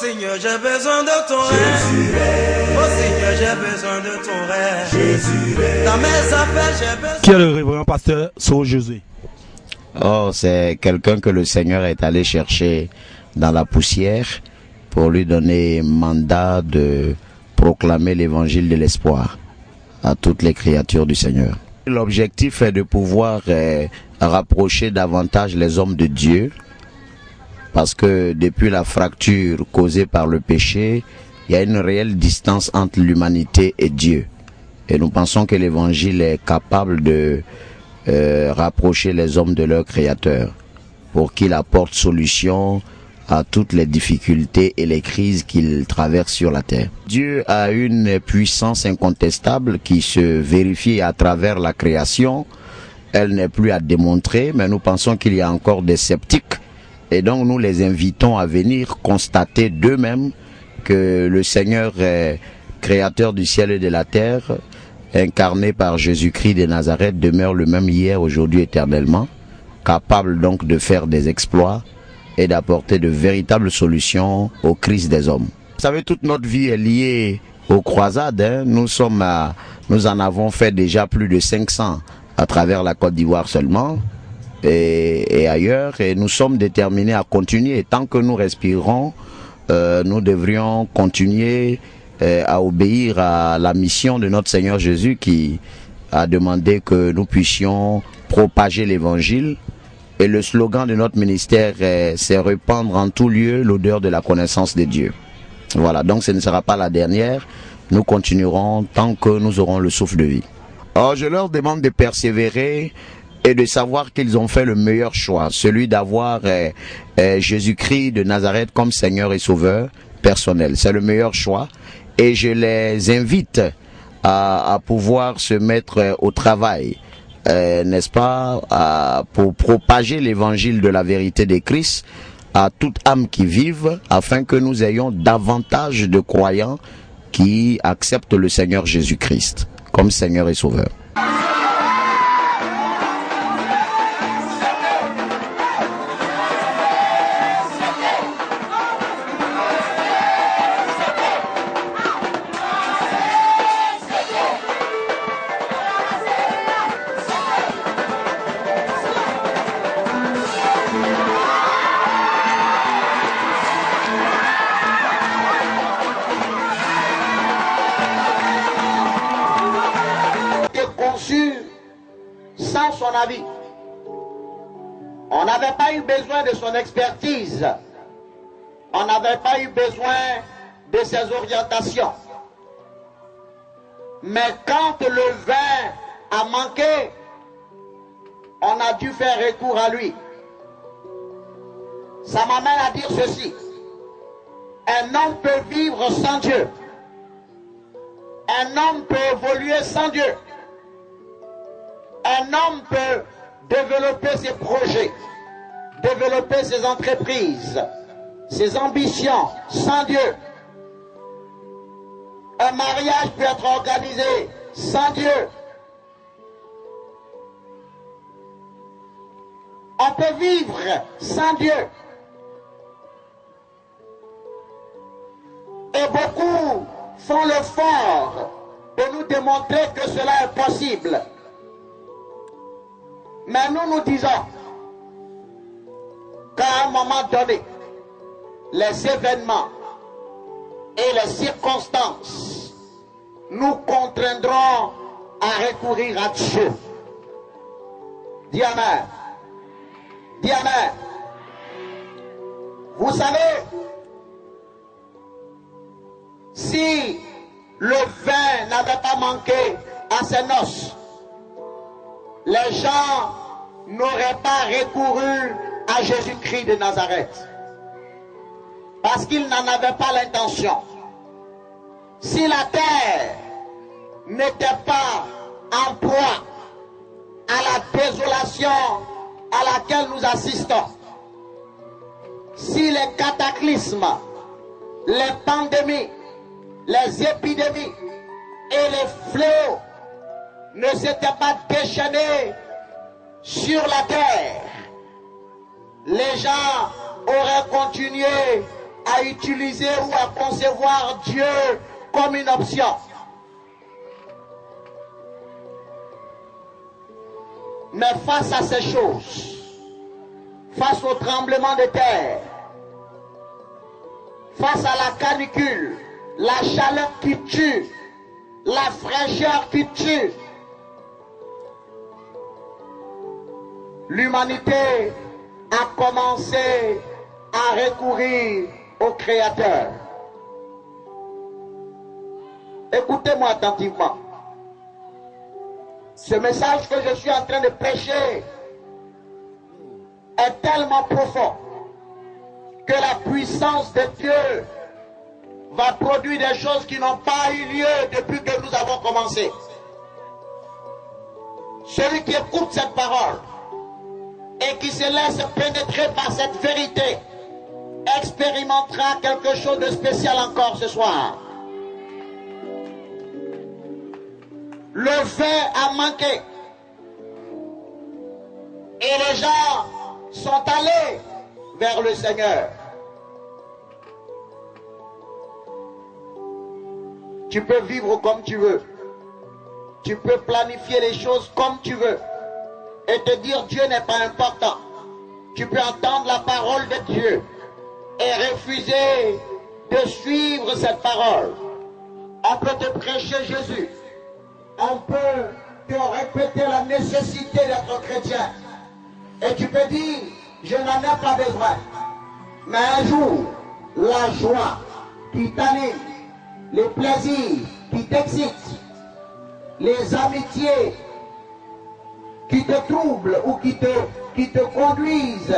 Seigneur, j'ai besoin de ton rêve. Oh Seigneur, j'ai besoin de ton rêve. Dans mes affaires, j'ai besoin. Qui est le révérend pasteur Soro Josué? Oh, c'est quelqu'un que le Seigneur est allé chercher dans la poussière pour lui donner mandat de proclamer l'évangile de l'espoir à toutes les créatures du Seigneur. L'objectif est de pouvoir rapprocher davantage les hommes de Dieu, parce que depuis la fracture causée par le péché, il y a une réelle distance entre l'humanité et Dieu. Et nous pensons que l'évangile est capable de rapprocher les hommes de leur Créateur, pour qu'il apporte solution à toutes les difficultés et les crises qu'ils traversent sur la terre. Dieu a une puissance incontestable qui se vérifie à travers la création. Elle n'est plus à démontrer, mais nous pensons qu'il y a encore des sceptiques. Et donc nous les invitons à venir constater d'eux-mêmes que le Seigneur est créateur du ciel et de la terre, incarné par Jésus-Christ de Nazareth, demeure le même hier, aujourd'hui, éternellement, capable donc de faire des exploits et d'apporter de véritables solutions aux crises des hommes. Vous savez, toute notre vie est liée aux croisades. Hein. Nous en avons fait déjà plus de 500 à travers la Côte d'Ivoire seulement et ailleurs. Et nous sommes déterminés à continuer. Et tant que nous respirons, nous devrions continuer à obéir à la mission de notre Seigneur Jésus qui a demandé que nous puissions propager l'évangile. Et le slogan de notre ministère, c'est répandre en tout lieu l'odeur de la connaissance de Dieu. Voilà, donc ce ne sera pas la dernière. Nous continuerons tant que nous aurons le souffle de vie. Alors je leur demande de persévérer et de savoir qu'ils ont fait le meilleur choix, celui d'avoir Jésus-Christ de Nazareth comme Seigneur et Sauveur personnel. C'est le meilleur choix et je les invite à pouvoir se mettre au travail. N'est-ce pas, pour propager l'évangile de la vérité de Christ à toute âme qui vive, afin que nous ayons davantage de croyants qui acceptent le Seigneur Jésus-Christ comme Seigneur et Sauveur. Sans son avis. On n'avait pas eu besoin de son expertise. On n'avait pas eu besoin de ses orientations. Mais quand le vin a manqué, on a dû faire recours à lui. Ça m'amène à dire ceci. Un homme peut vivre sans Dieu. Un homme peut évoluer sans Dieu. Un homme peut développer ses projets, développer ses entreprises, ses ambitions sans Dieu. Un mariage peut être organisé sans Dieu. On peut vivre sans Dieu. Et beaucoup font l'effort de nous démontrer que cela est possible. Mais nous disons qu'à un moment donné, les événements et les circonstances nous contraindront à recourir à Dieu. Dis Amen. Dis Amen. Vous savez, si le vin n'avait pas manqué à ses noces, les gens n'auraient pas recouru à Jésus-Christ de Nazareth. Parce qu'ils n'en avaient pas l'intention. Si la terre n'était pas en proie à la désolation à laquelle nous assistons, si les cataclysmes, les pandémies, les épidémies et les fléaux ne s'étaient pas déchaînés sur la terre, les gens auraient continué à utiliser ou à concevoir Dieu comme une option. Mais face à ces choses, face au tremblement de terre, face à la canicule, la chaleur qui tue, la fraîcheur qui tue, l'humanité a commencé à recourir au Créateur. Écoutez-moi attentivement. Ce message que je suis en train de prêcher est tellement profond que la puissance de Dieu va produire des choses qui n'ont pas eu lieu depuis que nous avons commencé. Celui qui écoute cette parole et qui se laisse pénétrer par cette vérité expérimentera quelque chose de spécial encore ce soir. Le vin a manqué et les gens sont allés vers le Seigneur. Tu peux vivre comme tu veux. Tu peux planifier les choses comme tu veux. Et te dire Dieu n'est pas important. Tu peux entendre la parole de Dieu et refuser de suivre cette parole. On peut te prêcher Jésus. On peut te répéter la nécessité d'être chrétien. Et tu peux dire, je n'en ai pas besoin. Mais un jour, la joie qui t'anime, les plaisirs qui t'excitent, les amitiés qui te troublent ou qui te conduisent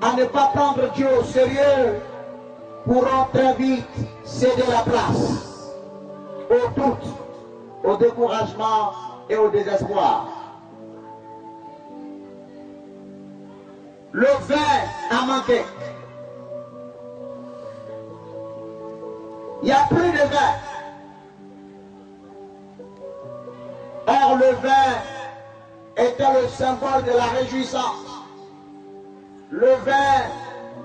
à ne pas prendre Dieu au sérieux, pourront très vite céder la place au doute, au découragement et au désespoir. Le vin a manqué. Il n'y a plus de vin. Or, le vin était le symbole de la réjouissance. Le vin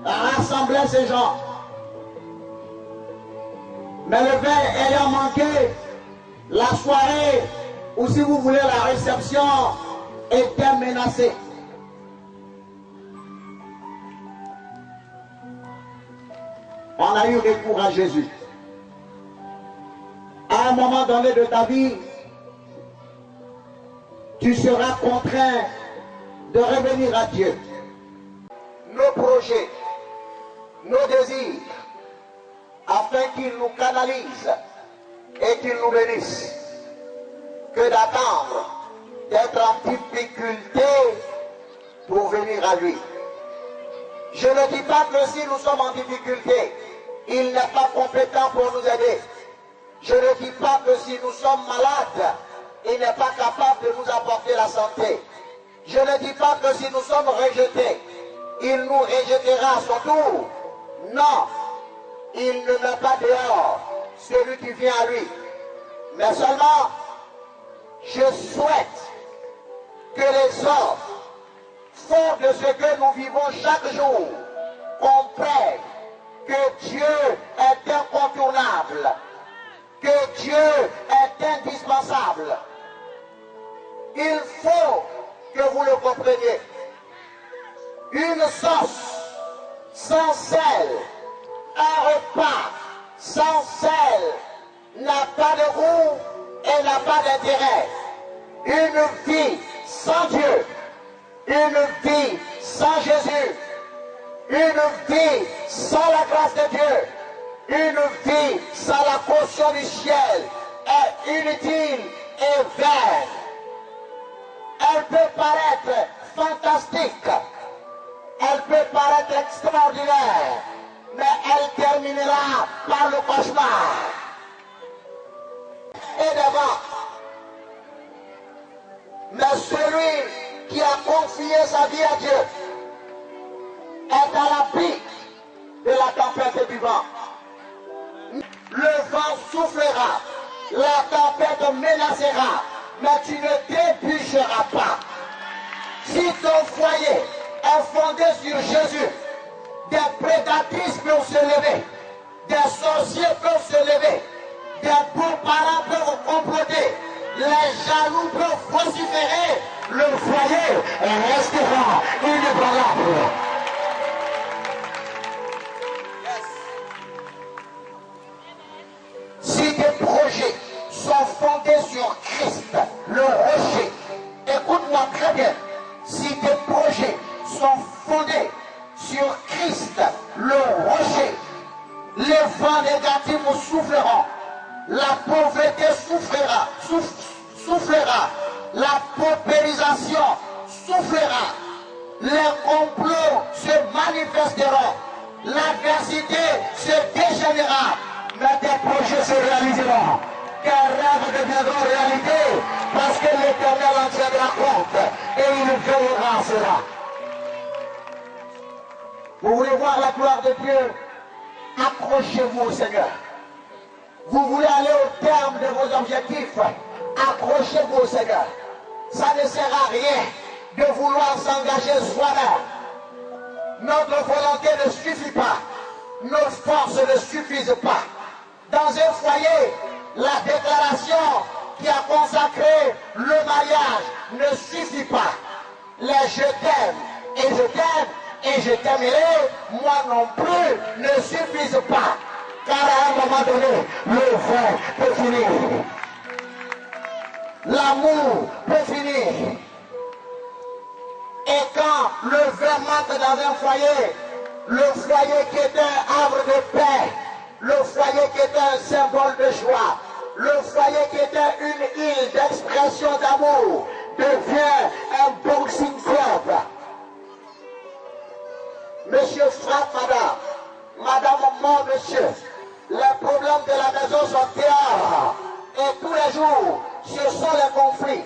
rassemblait ces gens. Mais le vin ayant manqué, la soirée, ou si vous voulez la réception, était menacée. On a eu recours à Jésus. À un moment donné de ta vie, tu seras contraint de revenir à Dieu. Nos projets, nos désirs, afin qu'il nous canalise et qu'il nous bénisse, que d'attendre d'être en difficulté pour venir à lui. Je ne dis pas que si nous sommes en difficulté, il n'est pas compétent pour nous aider. Je ne dis pas que si nous sommes malades, il n'est pas capable de nous apporter la santé. Je ne dis pas que si nous sommes rejetés, il nous rejettera à son tour. Non, il ne met pas dehors celui qui vient à lui. Mais seulement, je souhaite que les hommes, forts de ce que nous vivons chaque jour, comprennent que Dieu est incontournable, que Dieu est indispensable. Il faut que vous le compreniez. Une sauce sans sel, un repas sans sel n'a pas de goût et n'a pas d'intérêt. Une vie sans Dieu, une vie sans Jésus, une vie sans la grâce de Dieu, une vie sans la caution du ciel est inutile et vaine. Elle peut paraître fantastique, elle peut paraître extraordinaire, mais elle terminera par le cauchemar. Et devant, mais celui qui a confié sa vie à Dieu est à l'abri de la tempête du vent. Le vent soufflera, la tempête menacera, mais tu ne trébucheras pas. Si ton foyer est fondé sur Jésus, des prédatrices peuvent se lever, des sorciers peuvent se lever, des beaux-parents peuvent comploter, les jaloux peuvent vociférer, le foyer restera inébranlable. Si tes projets sont fondés sur Christ, le rocher, écoute-moi très bien, si tes projets sont fondés sur Christ, le rocher, les vents négatifs souffleront, la pauvreté soufflera, la paupérisation soufflera, les complots se manifesteront, l'adversité se déchaînera, mais tes projets se réaliseront, tes rêves deviendront réalité, parce que l'Éternel en tiendra compte et il veillera à cela. Vous voulez voir la gloire de Dieu? Accrochez-vous au Seigneur. Vous voulez aller au terme de vos objectifs? Accrochez-vous au Seigneur. Ça ne sert à rien de vouloir s'engager soi-même. Notre volonté ne suffit pas. Nos forces ne suffisent pas. Dans un foyer, la déclaration qui a consacré le mariage ne suffit pas. Les je t'aime et je t'aime et je t'aimerai, moi non plus, ne suffisent pas. Car à un moment donné, le vin peut finir. L'amour peut finir. Et quand le vin manque dans un foyer, le foyer qui est un havre de paix, le foyer qui est un symbole de joie, le foyer qui est une île d'expression d'amour, devient un boxing club. Monsieur frappe madame, madame mon monsieur, les problèmes de la maison sont dehors. Et tous les jours, ce sont les conflits.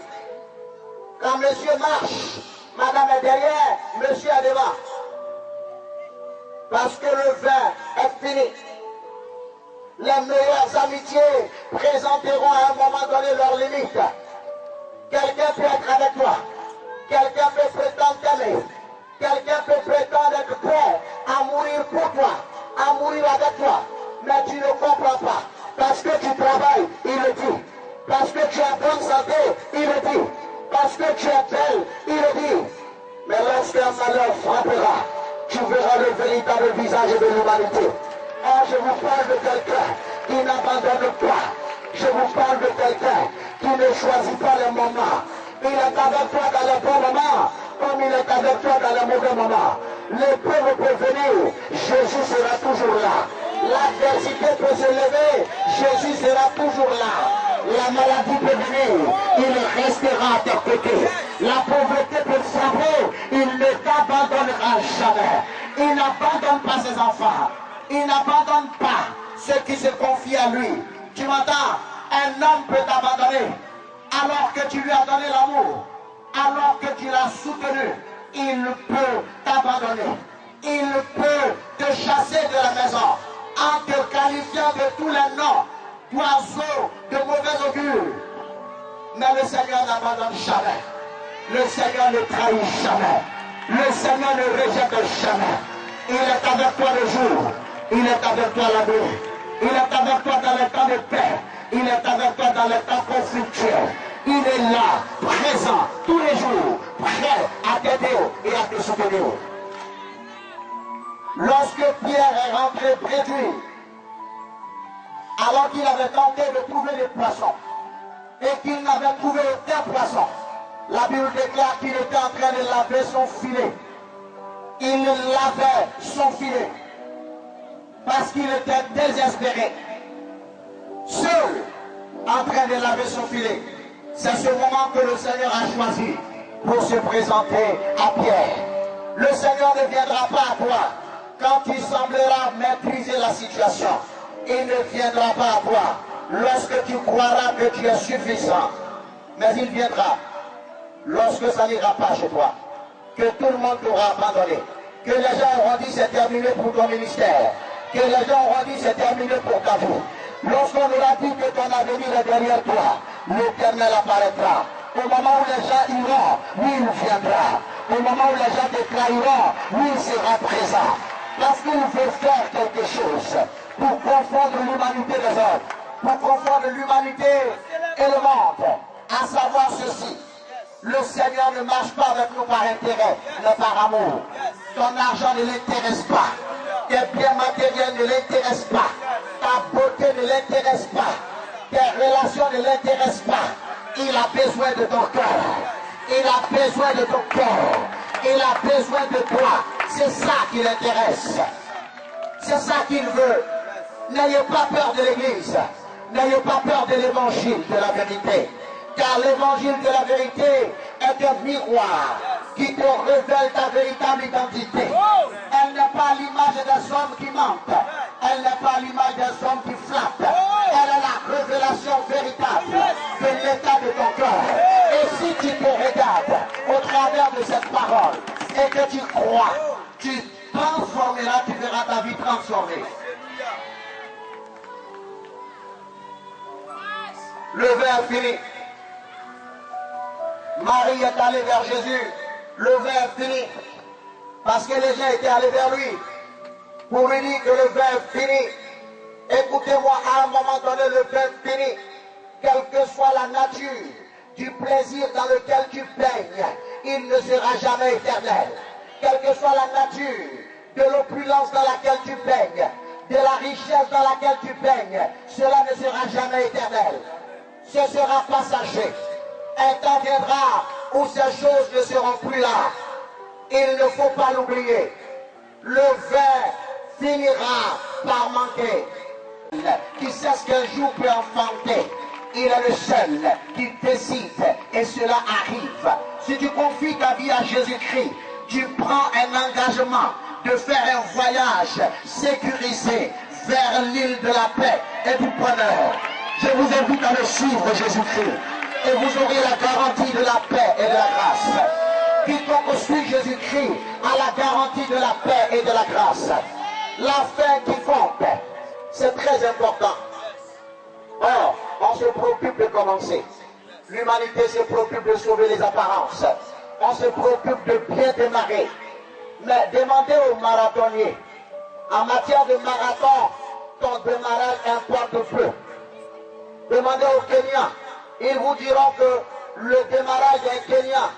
Quand monsieur marche, madame est derrière, monsieur est devant. Parce que le vin est fini. Les meilleures amitiés présenteront à un moment donné leurs limites. Quelqu'un peut être avec toi. Quelqu'un peut prétendre t'aimer. Quelqu'un peut prétendre être prêt à mourir pour toi, à mourir avec toi. Mais tu ne comprends pas. Parce que tu travailles, il le dit. Parce que tu es en bonne santé, il le dit. Parce que tu es belle, il le dit. Mais lorsqu'un malheur frappera, tu verras le véritable visage de l'humanité. Oh, je vous parle de quelqu'un qui n'abandonne pas. Je vous parle de quelqu'un qui ne choisit pas les moments. Il est avec toi dans les bons moments, comme il est avec toi dans les mauvais moments. L'épreuve peut venir, Jésus sera toujours là. L'adversité peut se lever, Jésus sera toujours là. La maladie peut venir, il restera à tes côtés. La pauvreté peut frapper, il ne t'abandonnera jamais. Il n'abandonne pas ses enfants. Il n'abandonne pas ceux qui se confient à lui. Tu m'entends? Un homme peut t'abandonner alors que tu lui as donné l'amour, alors que tu l'as soutenu. Il peut t'abandonner. Il peut te chasser de la maison en te qualifiant de tous les noms d'oiseaux de mauvais augure. Mais le Seigneur n'abandonne jamais. Le Seigneur ne trahit jamais. Le Seigneur ne rejette jamais. Il est avec toi le jour. Il est avec toi la nuit. Il est avec toi dans les temps de paix. Il est avec toi dans les temps conflictuels. Il est là, présent, tous les jours, prêt à t'aider et à te soutenir. Lorsque Pierre est rentré près de lui, alors qu'il avait tenté de trouver des poissons, et qu'il n'avait trouvé aucun poisson, la Bible déclare qu'il était en train de laver son filet. Il lavait son filet, parce qu'il était désespéré, seul, en train de laver son filet. C'est ce moment que le Seigneur a choisi pour se présenter à Pierre. Le Seigneur ne viendra pas à toi quand tu sembleras maîtriser la situation. Il ne viendra pas à toi lorsque tu croiras que tu es suffisant. Mais il viendra lorsque ça n'ira pas chez toi, que tout le monde t'aura abandonné, que les gens auront dit c'est terminé pour ton ministère, que les gens auront dit c'est terminé pour ta vie. Lorsqu'on aura dit que ton avenir est derrière toi, l'Éternel apparaîtra. Au moment où les gens iront, lui il viendra. Au moment où les gens te trahiront, lui il sera présent. Parce qu'il veut faire quelque chose. pour confondre l'humanité des hommes, pour confondre l'humanité et le monde, à savoir ceci. Le Seigneur ne marche pas avec nous par intérêt, mais par amour. Ton argent ne l'intéresse pas. Tes biens matériels ne l'intéressent pas. Ta beauté ne l'intéresse pas. Tes relations ne l'intéressent pas. Il a besoin de ton cœur. Il a besoin de ton cœur. Il a besoin de toi. C'est ça qui l'intéresse. C'est ça qu'il veut. N'ayez pas peur de l'Église. N'ayez pas peur de l'évangile de la vérité. Car l'évangile de la vérité est un miroir qui te révèle ta véritable identité. Elle n'est pas l'image des hommes qui mentent. Elle n'est pas l'image des hommes qui flattent. Elle est la révélation véritable de l'état de ton cœur. Et si tu te regardes au travers de cette parole et que tu crois, tu transformeras, tu verras ta vie transformée. Le verre fini. Marie est allée vers Jésus. Le verre fini. Parce que les gens étaient allés vers lui pour lui dire que le verre fini. Écoutez-moi, à un moment donné, le verre fini. Quelle que soit la nature du plaisir dans lequel tu baignes, il ne sera jamais éternel. Quelle que soit la nature de l'opulence dans laquelle tu baignes, de la richesse dans laquelle tu baignes, cela ne sera jamais éternel. Ce sera passager. Un temps viendra où ces choses ne seront plus là. Il ne faut pas l'oublier. Le verre finira par manquer. Qui sait ce qu'un jour peut enfanter. Il est le seul qui décide et cela arrive. Si tu confies ta vie à Jésus-Christ, tu prends un engagement de faire un voyage sécurisé vers l'île de la paix et du bonheur. Je vous invite à le suivre, Jésus-Christ, et vous aurez la garantie de la paix et de la grâce. Quiconque suit Jésus-Christ a la garantie de la paix et de la grâce. La fin qui compte, c'est très important. Or, on se préoccupe de commencer. L'humanité se préoccupe de sauver les apparences. On se préoccupe de bien démarrer. Mais demandez aux marathoniers, en matière de marathon, ton démarrage importe peu. Demandez aux Kenyans, ils vous diront que le démarrage d'un Kenyan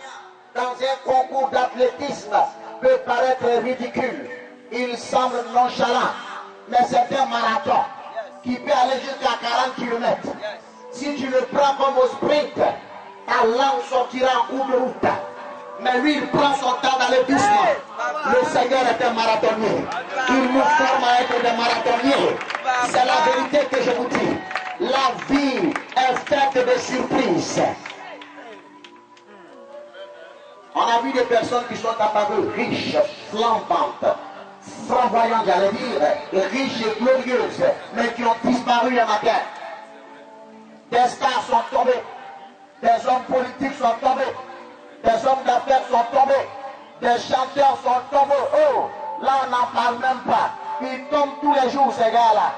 dans un concours d'athlétisme peut paraître ridicule. Il semble nonchalant, mais c'est un marathon qui peut aller jusqu'à 40 km. Si tu le prends comme au sprint, ta langue sortira en cours de route. Mais lui, il prend son temps d'aller doucement. Le Seigneur est un marathonnier. Il nous forme à être des marathonniers. C'est la vérité que je vous dis. La vie est faite de surprises. On a vu des personnes qui sont apparues riches, flambantes, flamboyantes, j'allais dire, riches et glorieuses, mais qui ont disparu un matin. Des stars sont tombés, des hommes politiques sont tombés, des hommes d'affaires sont tombés, des chanteurs sont tombés. Oh, là on n'en parle même pas. Ils tombent tous les jours, ces gars-là.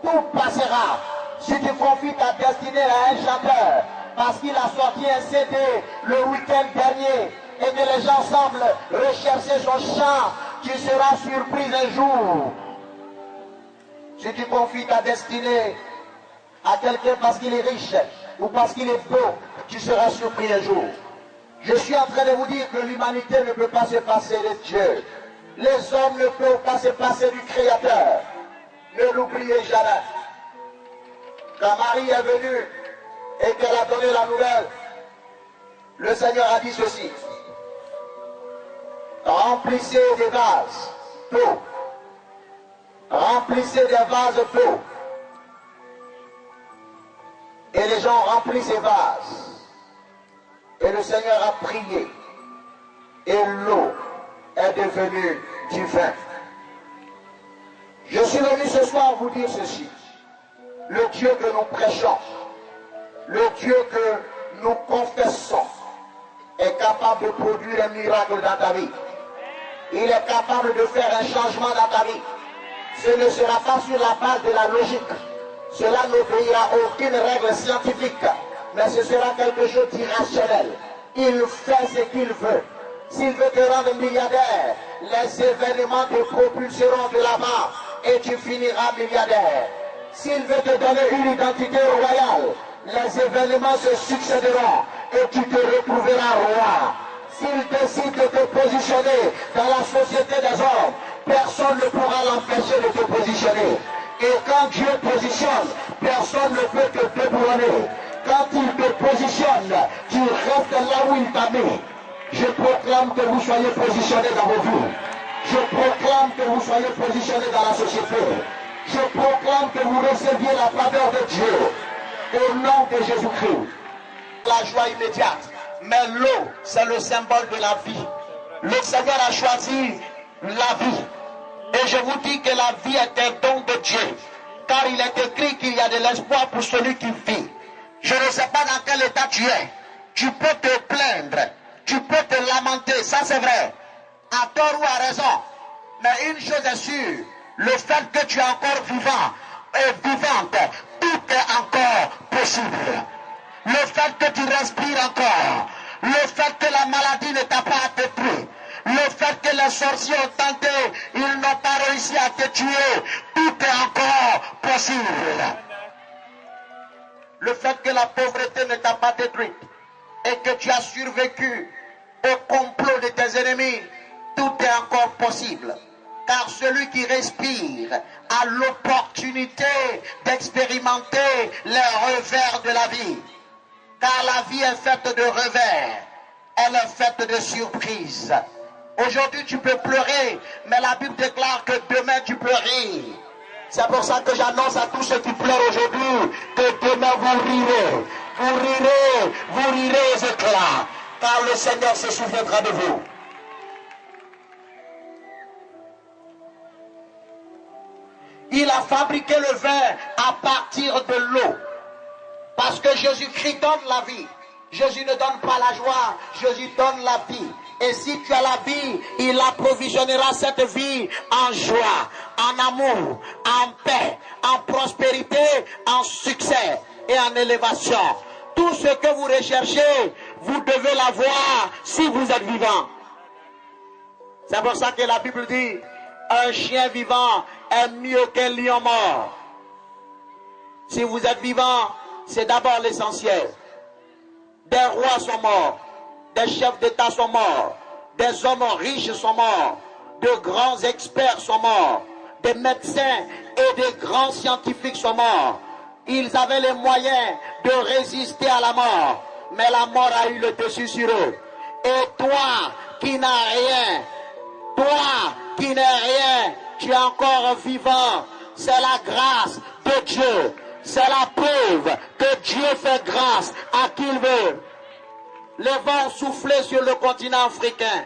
Tout passera. Si tu confies ta destinée à un chanteur, parce qu'il a sorti un CD le week-end dernier, et que les gens semblent rechercher son chant, tu seras surpris un jour. Si tu confies ta destinée à quelqu'un parce qu'il est riche, ou parce qu'il est beau, tu seras surpris un jour. Je suis en train de vous dire que l'humanité ne peut pas se passer de Dieu. Les hommes ne peuvent pas se passer du Créateur. Ne l'oubliez jamais. Quand Marie est venue et qu'elle a donné la nouvelle, le Seigneur a dit ceci: remplissez des vases d'eau, remplissez des vases d'eau. Et les gens remplissent ces vases. Et le Seigneur a prié. Et l'eau est devenue du vin. Je suis venu ce soir vous dire ceci. Le Dieu que nous prêchons, le Dieu que nous confessons, est capable de produire un miracle dans ta vie. Il est capable de faire un changement dans ta vie. Ce ne sera pas sur la base de la logique. Cela n'obéira à aucune règle scientifique, mais ce sera quelque chose d'irrationnel. Il fait ce qu'il veut. S'il veut te rendre milliardaire, les événements te propulseront de là-bas. et tu finiras milliardaire. S'il veut te donner une identité royale, les événements se succéderont et tu te retrouveras roi. S'il décide de te positionner dans la société des hommes, personne ne pourra l'empêcher de te positionner. Et quand Dieu positionne, personne ne peut te déboulonner. Quand il te positionne, tu restes là où il t'a mis. Je proclame que vous soyez positionnés dans vos vies. Je proclame que vous soyez positionnés dans la société. Je proclame que vous receviez la faveur de Dieu. Au nom de Jésus-Christ. La joie immédiate. Mais l'eau, c'est le symbole de la vie. Le Seigneur a choisi la vie. Et je vous dis que la vie est un don de Dieu. Car il est écrit qu'il y a de l'espoir pour celui qui vit. Je ne sais pas dans quel état tu es. Tu peux te plaindre. Tu peux te lamenter. Ça c'est vrai. À tort ou à raison. Mais une chose est sûre. Le fait que tu es encore vivant et vivante, tout est encore possible. Le fait que tu respires encore, le fait que la maladie ne t'a pas détruit, le fait que les sorciers ont tenté, ils n'ont pas réussi à te tuer, tout est encore possible. Le fait que la pauvreté ne t'a pas détruite et que tu as survécu au complot de tes ennemis, tout est encore possible. Car celui qui respire a l'opportunité d'expérimenter les revers de la vie. Car la vie est faite de revers, elle est faite de surprises. Aujourd'hui tu peux pleurer, mais la Bible déclare que demain tu peux rire. C'est pour ça que j'annonce à tous ceux qui pleurent aujourd'hui que demain vous rirez. Vous rirez, vous rirez aux éclats, car le Seigneur se souviendra de vous. Il a fabriqué le vin à partir de l'eau. Parce que Jésus-Christ donne la vie. Jésus ne donne pas la joie, Jésus donne la vie. Et si tu as la vie, il approvisionnera cette vie en joie, en amour, en paix, en prospérité, en succès et en élévation. Tout ce que vous recherchez, vous devez l'avoir si vous êtes vivant. C'est pour ça que la Bible dit, un chien vivant est mieux qu'un lion mort. Si vous êtes vivant, c'est d'abord l'essentiel. Des rois sont morts, des chefs d'État sont morts, des hommes riches sont morts, de grands experts sont morts, des médecins et des grands scientifiques sont morts. Ils avaient les moyens de résister à la mort, mais la mort a eu le dessus sur eux. Et toi qui n'as rien, toi qui n'es rien, tu es encore vivant. C'est la grâce de Dieu. C'est la preuve que Dieu fait grâce à qui il veut. Les vents ont soufflé sur le continent africain.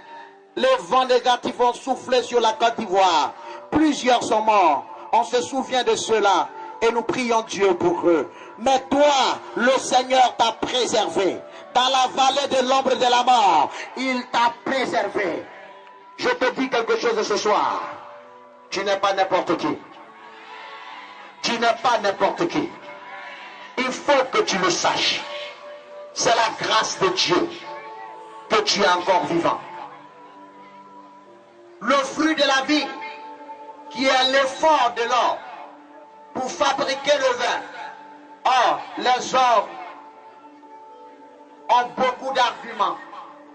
Les vents négatifs ont soufflé sur la Côte d'Ivoire. Plusieurs sont morts. On se souvient de cela et nous prions Dieu pour eux. Mais toi, le Seigneur t'a préservé. Dans la vallée de l'ombre de la mort, il t'a préservé. Je te dis quelque chose ce soir. Tu n'es pas n'importe qui. Tu n'es pas n'importe qui. Il faut que tu le saches. C'est la grâce de Dieu que tu es encore vivant. Le fruit de la vie, qui est l'effort de l'homme pour fabriquer le vin. Or, les hommes ont beaucoup d'arguments.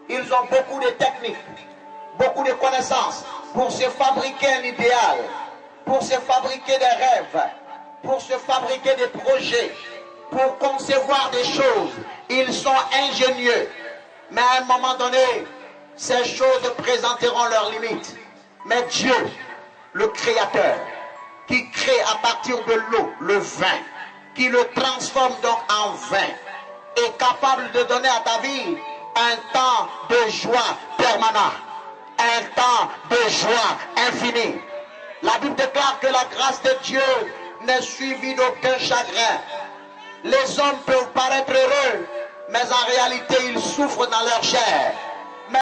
Ils ont beaucoup de techniques, beaucoup de connaissances pour se fabriquer un idéal, pour se fabriquer des rêves, pour se fabriquer des projets, pour concevoir des choses. Ils sont ingénieux. Mais à un moment donné, ces choses présenteront leurs limites. Mais Dieu, le Créateur, qui crée à partir de l'eau le vin, qui le transforme donc en vin, est capable de donner à ta vie un temps de joie permanent, un temps de joie infinie. La Bible déclare que la grâce de Dieu n'est suivie d'aucun chagrin. Les hommes peuvent paraître heureux, mais en réalité ils souffrent dans leur chair.